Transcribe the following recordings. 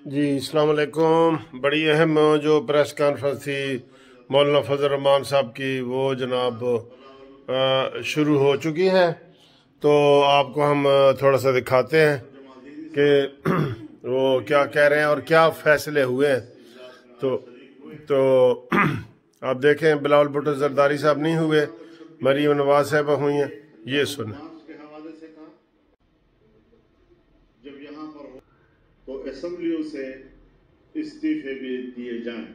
جی السلام علیکم۔ بڑی اہم جو پریس کانفرنس تھی مولانا فضل الرحمان صاحب کی، وہ جناب شروع ہو چکی ہے، تو آپ کو ہم تھوڑا سا دکھاتے ہیں کہ وہ کیا کہہ رہے ہیں اور کیا فیصلے ہوئے ہیں۔ تو آپ دیکھیں، بلاول بھٹو زرداری صاحب نہیں ہوئے، مریم نواز صاحبہ ہوئی ہیں، یہ سنیں۔ جب یہاں پر ہو تو اسمبلیوں سے استعفے بھی دیے جائیں۔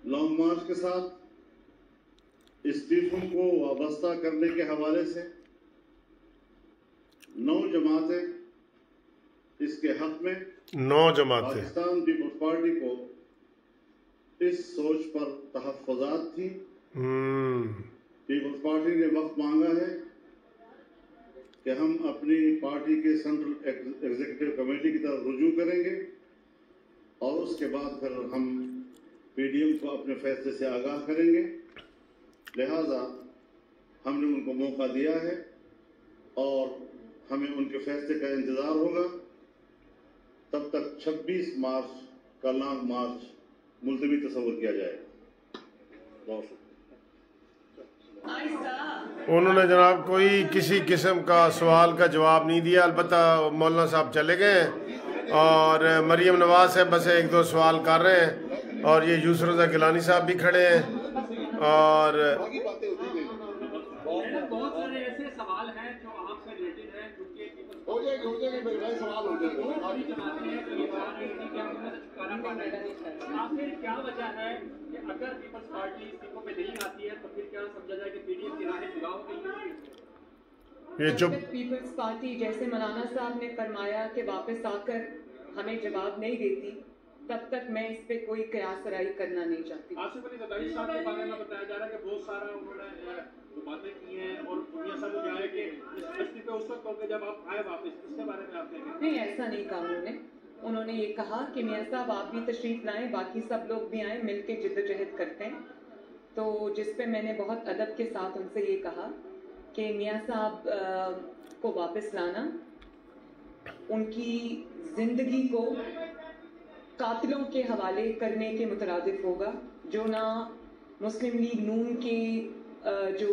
لانگ مارچ کے ساتھ استعفوں کو وابستہ کرنے کے حوالے سے 9 جماعتیں اس کے حق میں 9 جماعتیں پاکستان پیپلز پارٹی کو اس سوچ پر تحفظات تھی۔ پیپلز پارٹی نے وقت مانگا ہے کہ ہم اپنی پارٹی کے سینٹرل ایگزیکٹو کمیٹی کی طرف رجوع کریں گے اور اس کے بعد پھر ہم پی ڈی ایم کو اپنے فیصلے سے آگاہ کریں گے۔ لہذا ہم نے ان کو موقع دیا ہے اور ہمیں ان کے فیصلے کا انتظار ہوگا۔ تب تک 26 مارچ کا لانگ مارچ ملتوی تصور کیا جائے گا۔ بہت شکریہ۔ انہوں نے جناب کوئی کسی قسم کا سوال کا جواب نہیں دیا، البتہ مولانا صاحب چلے گئے ہیں اور مریم نواز سے بس 1-2 سوال کر رہے ہیں، اور یہ یوسف رضا گیلانی صاحب بھی کھڑے ہیں، اور بہت سارے ایسے سوال ہیں جو آپ سے ریلیٹڈ ہیں، آخر کیا وجہ ہے کہ اگر پیپلز پارٹی سیٹوں پہ نہیں آتی ہے تو پھر کیا سمجھا جائے کہ پی ڈی ایم کی راہیں جدا ہو گئی؟ جب تک پیپلز پارٹی جیسے مولانا صاحب نے فرمایا کہ واپس آ کر ہمیں جواب نہیں دیتی، تب تک میں اس پہ کوئی قیاس رائے کرنا نہیں چاہتی۔ آصف علی زرداری صاحب کے بارے میں بتایا جا رہا ہے کہ بہت سارا انہوں نے باتیں کی ہیں اور دنیا صاحب کو کیا ہے کہ استعفے اس وقت ہوگا جب آپ آئے واپس، اس کے بارے میں آپ کہیں گے؟ نہیں، ایسا نہیں کہا انہوں نے یہ کہا کہ میاں صاحب آپ بھی تشریف لائیں، باقی سب لوگ بھی آئیں، مل کے جدوجہد کرتے ہیں۔ تو جس پہ میں نے بہت ادب کے ساتھ ان سے یہ کہا کہ میاں صاحب کو واپس لانا ان کی زندگی کو قاتلوں کے حوالے کرنے کے مترادف ہوگا، جو نہ مسلم لیگ نون کے جو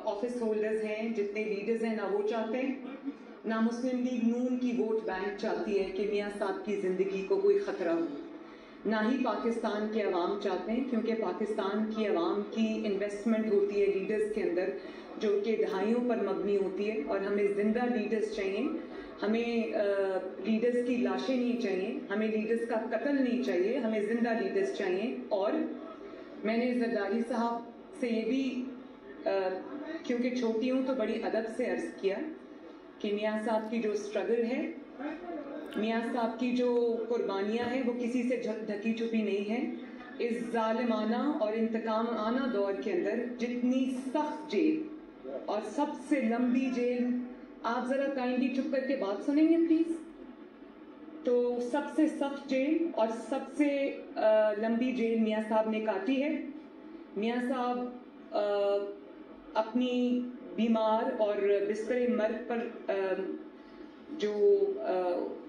آفس ہولڈرز ہیں، جتنے لیڈرز ہیں، نہ وہ چاہتے ہیں، نہ مسلم لیگ نون کی ووٹ بینک چاہتی ہے کہ میاں صاحب کی زندگی کو کوئی خطرہ ہو، نہ ہی پاکستان کے عوام چاہتے ہیں، کیونکہ پاکستان کی عوام کی انویسٹمنٹ ہوتی ہے لیڈرز کے اندر جو کہ دہائیوں پر مبنی ہوتی ہے، اور ہمیں زندہ لیڈرز چاہیے، ہمیں لیڈرز کی لاشیں نہیں چاہیے، ہمیں لیڈرز کا قتل نہیں چاہیے، ہمیں زندہ لیڈرز چاہیے۔ اور میں نے زرداری صاحب سے یہ بھی کیونکہ چھوٹی ہوں تو بڑی ادب سے عرض کیا کہ میاں صاحب کی جو سٹرگل ہے، میاں صاحب کی جو قربانیاں ہیں، وہ کسی سے ڈھکی چھپی نہیں ہے۔ اس ظالمانہ اور انتقامانہ دور کے اندر جتنی سخت جیل اور سب سے لمبی جیل، آپ ذرا کائنڈلی چپ کر کے بات سنیں گے پلیز؟ تو سب سے سخت جیل اور سب سے لمبی جیل میاں صاحب نے کاٹی ہے۔ میاں صاحب اپنی بیمار اور بستر مرگ پر جو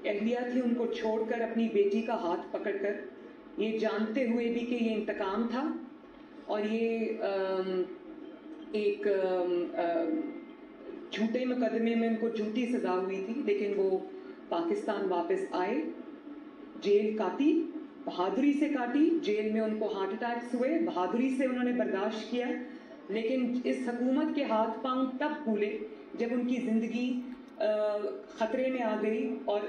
اہلیہ تھی ان کو چھوڑ کر اپنی بیٹی کا ہاتھ پکڑ کر، یہ جانتے ہوئے بھی کہ یہ انتقام تھا اور یہ ایک جھوٹے مقدمے میں ان کو جھوٹی سزا ہوئی تھی، لیکن وہ پاکستان واپس آئے، جیل کاٹی، بہادری سے کاٹی، جیل میں ان کو ہارٹ اٹیکس ہوئے، بہادری سے انہوں نے برداشت کیا، لیکن اس حکومت کے ہاتھ پاؤں تب پھولے جب ان کی زندگی خطرے میں آ گئی اور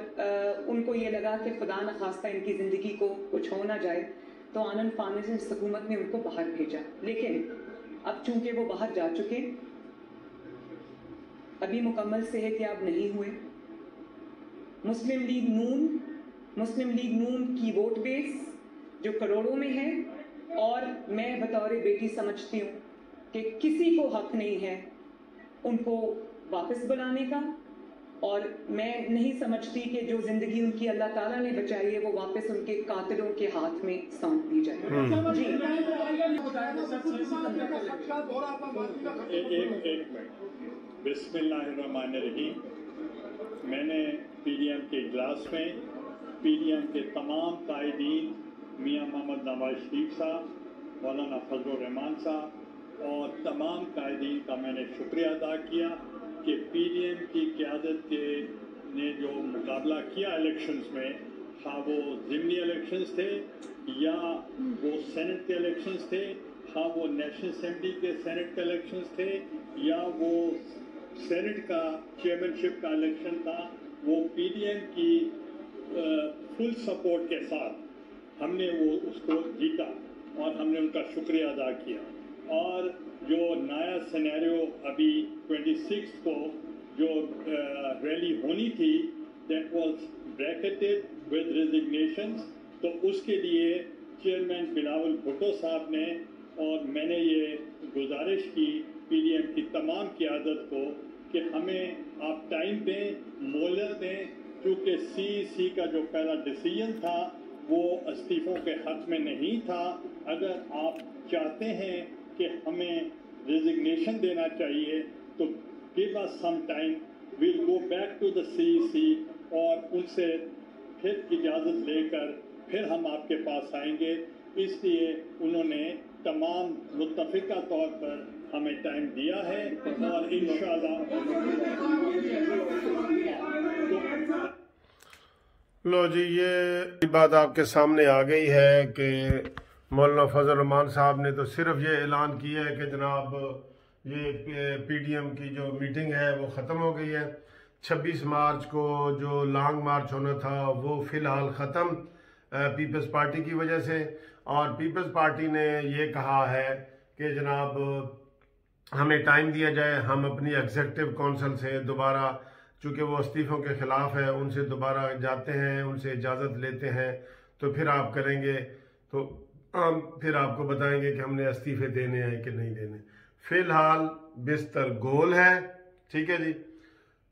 ان کو یہ لگا کہ خدا نخواستہ ان کی زندگی کو کچھ ہو نہ جائے، تو آنن فانن سے اس حکومت نے ان کو باہر بھیجا۔ لیکن اب چونکہ وہ باہر جا چکے، ابھی مکمل صحت یاب نہیں ہوئے، مسلم لیگ نون کی ووٹ بیس جو کروڑوں میں ہے، اور میں بطور بیٹی سمجھتی ہوں کہ کسی کو حق نہیں ہے ان کو واپس بلانے کا، اور میں نہیں سمجھتی کہ جو زندگی ان کی اللہ تعالیٰ نے بچائی ہے وہ واپس ان کے قاتلوں کے ہاتھ میں سونپ دی جائے۔ جی ایک منٹ۔ بسم اللہ الرحمن الرحیم۔ PDM के इजलास में PDM के तमाम कायदीन मियाँ मोहम्मद नवाज शरीफ साहब, मौलाना फजल रहमान साहब और तमाम कायदीन का मैंने शुक्रिया अदा किया कि PDM की क़यादत ने जो मुकाबला किया इलेक्शंस में, हाँ वो ज़िमनी इलेक्शंस थे या वो सेनेट के इलेक्शंस थे, हाँ वो नेशनल असेंबली के सेनेट के इलेक्शंस थे या वो सेनेट का चेयरमैनशिप का इलेक्शन था, वो PDM की फुल सपोर्ट के साथ हमने वो उसको जीता और हमने उनका शुक्रिया अदा किया। और जो नया सिनेरियो अभी 26 को जो रैली होनी थी, that was bracketed with resignations, तो उसके लिए चेयरमैन बिलावल भुट्टो साहब ने और मैंने ये गुजारिश की PDM की तमाम क़यादत को कि हमें आप टाइम दें, मोहलत दें, क्योंकि CEC का जो पहला डिसीजन था वो इस्तीफ़ों के हक़ में नहीं था। अगर आप चाहते हैं कि हमें रेजिग्नेशन देना चाहिए तो give us some time, will go back to the CEC और उनसे फिर इजाज़त लेकर फिर हम आपके पास आएंगे। इसलिए उन्होंने तमाम मुत्तफ़िका तौर पर हमें टाइम दिया है और इंशाअल्लाह। लो जी, ये बात आपके सामने आ गई है कि मौलाना फजल रहमान साहब ने तो सिर्फ ये ऐलान किया है कि जनाब ये PDM की जो मीटिंग है वो ख़त्म हो गई है। 26 मार्च को जो लॉन्ग मार्च होना था वो फ़िलहाल ख़त्म पीपल्स पार्टी की वजह से, और पीपल्स पार्टी ने ये कहा है कि जनाब हमें टाइम दिया जाए, हम अपनी एग्जीक्यूटिव काउंसिल से दोबारा, चूँकि वो इस्तीफ़ों के ख़िलाफ़ है, उनसे दोबारा जाते हैं, उनसे इजाज़त लेते हैं, तो फिर आप करेंगे तो हम फिर आपको बताएंगे कि हमने इस्तीफ़े देने हैं कि नहीं देने। फ़िलहाल बिस्तर गोल है, ठीक है जी।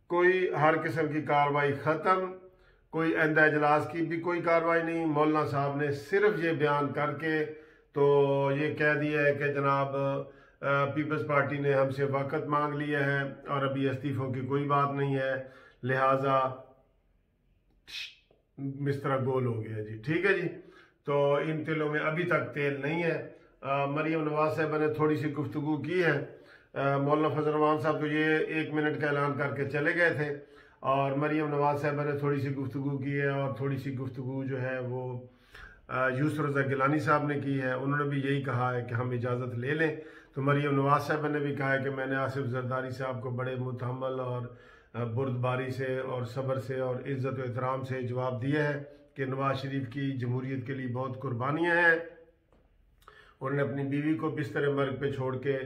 कोई हर किस्म की कार्रवाई ख़त्म, कोई आइंदा इजलास की भी कोई कार्रवाई नहीं। मौलाना साहब ने सिर्फ ये बयान करके तो ये कह दिया है कि जनाब पीपल्स पार्टी ने हमसे वक़्त मांग लिया है और अभी इस्तीफ़ों की कोई बात नहीं है, लिहाजा बिस्तरा गोल हो गया जी, ठीक है जी। तो इन तिलों में अभी तक तेल नहीं है। मरियम नवाज साहब ने थोड़ी सी गुफ्तगू की है। मौलाना फजल रहमान साहब तो ये 1 मिनट का ऐलान करके चले गए थे, और मरियम नवाज साहब ने थोड़ी सी गुफ्तगू की है, और थोड़ी सी गुफ्तगू जो है वो यूसुफ रज़ा गिलानी साहब ने की है। उन्होंने भी यही कहा है कि हम इजाज़त ले लें। तो मरियम नवाज साहब ने भी कहा है कि मैंने आसिफ जरदारी साहब को बड़े मुतहम्मल और बुर्दबारी से और सब्र से और इज़्ज़त व एहतराम से जवाब दिया है कि नवाज शरीफ की जमहूरियत के लिए बहुत कुर्बानियाँ हैं। उन्होंने अपनी बीवी को बिस्तर मर्ग पे छोड़ के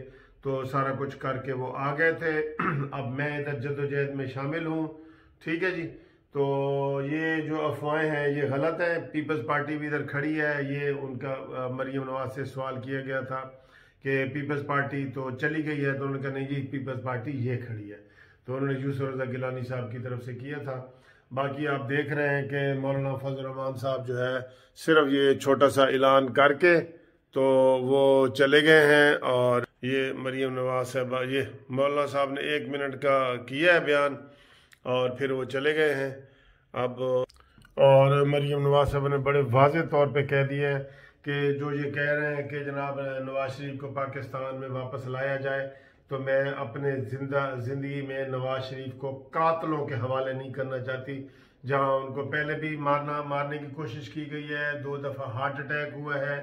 तो सारा कुछ करके वो आ गए थे। अब मैं इधर जद्दोजहद में शामिल हूँ, ठीक है जी। तो ये जो अफवाहें हैं ये गलत हैं। पीपल्स पार्टी भी इधर खड़ी है। ये उनका मरियम नवाज से सवाल किया गया था कि पीपल्स पार्टी तो चली गई है, तो उन्होंने कहा नहीं जी पीपल्स पार्टी ये खड़ी है। तो उन्होंने यूसुफ रज़ा गिलानी साहब की तरफ से किया था। बाकी आप देख रहे हैं कि मौलाना फजल रहमान साहब जो है सिर्फ ये छोटा सा ऐलान करके तो वो चले गए हैं, और ये मरियम नवाज साहब, ये मौलाना साहब ने 1 मिनट का किया है बयान और फिर वो चले गए हैं अब। और मरियम नवाज साहब ने बड़े वाज़ेह तौर पे कह दिया है कि जो ये कह रहे हैं कि जनाब नवाज शरीफ को पाकिस्तान में वापस लाया जाए, तो मैं अपने ज़िंदगी में नवाज शरीफ को कातलों के हवाले नहीं करना चाहती। जहां उनको पहले भी मारने की कोशिश की गई है, 2 दफ़ा हार्ट अटैक हुआ है,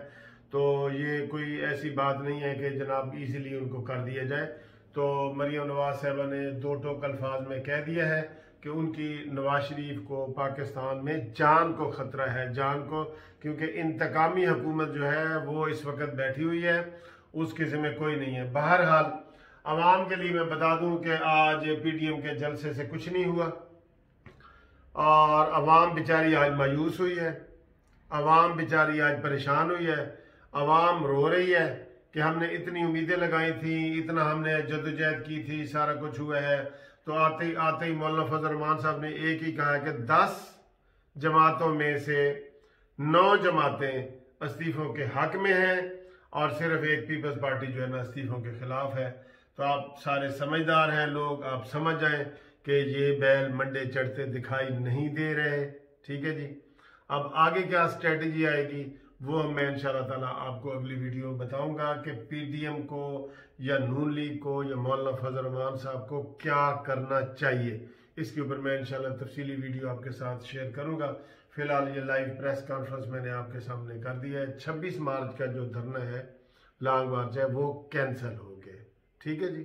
तो ये कोई ऐसी बात नहीं है कि जनाब इजीली उनको कर दिया जाए। तो मरियम नवाज साहबा ने 2 टोक अल्फाज में कह दिया है कि उनकी नवाज शरीफ को पाकिस्तान में जान को ख़तरा है, जान को, क्योंकि इंतकामी हुकूमत जो है वो इस वक्त बैठी हुई है, उसके ज़िम्मे कोई नहीं है। बहरहाल आवाम के लिए मैं बता दूं कि आज PDM के जलसे से कुछ नहीं हुआ, और आवाम बेचारी आज मायूस हुई है, आवाम बेचारी आज परेशान हुई है, आवाम रो रही है कि हमने इतनी उम्मीदें लगाई थी, इतना हमने जद्दोजहद की थी, सारा कुछ हुआ है। तो आते ही मौलाना फजल रहमान साहब ने एक ही कहा कि 10 जमातों में से 9 जमातें इस्तीफ़ों के हक में हैं, और सिर्फ एक पीपल्स पार्टी जो है ना इस्तीफ़ों के खिलाफ है। तो आप सारे समझदार हैं लोग, आप समझ जाएं کہ یہ بیل منڈے چڑھتے دکھائی نہیں دے رہے. ٹھیک ہے جی. اب آگے کیا اسٹریٹجی آئے گی وہ میں انشاءاللہ تعالیٰ آپ کو اگلی ویڈیو بتاؤں گا کہ پی ڈی ایم کو یا نون لیگ کو یا مولانا فضل الرحمان صاحب کو کیا کرنا چاہیے. اس کے اوپر میں انشاءاللہ تفصیلی ویڈیو آپ کے ساتھ شیئر کروں گا. فی الحال یہ لائیو پریس کانفرنس میں نے آپ کے سامنے کر دیا ہے. 26 مارچ کا جو دھرنا ہے لانگ مارچ ہے وہ کینسل ہو گئے. ٹھیک ہے جی.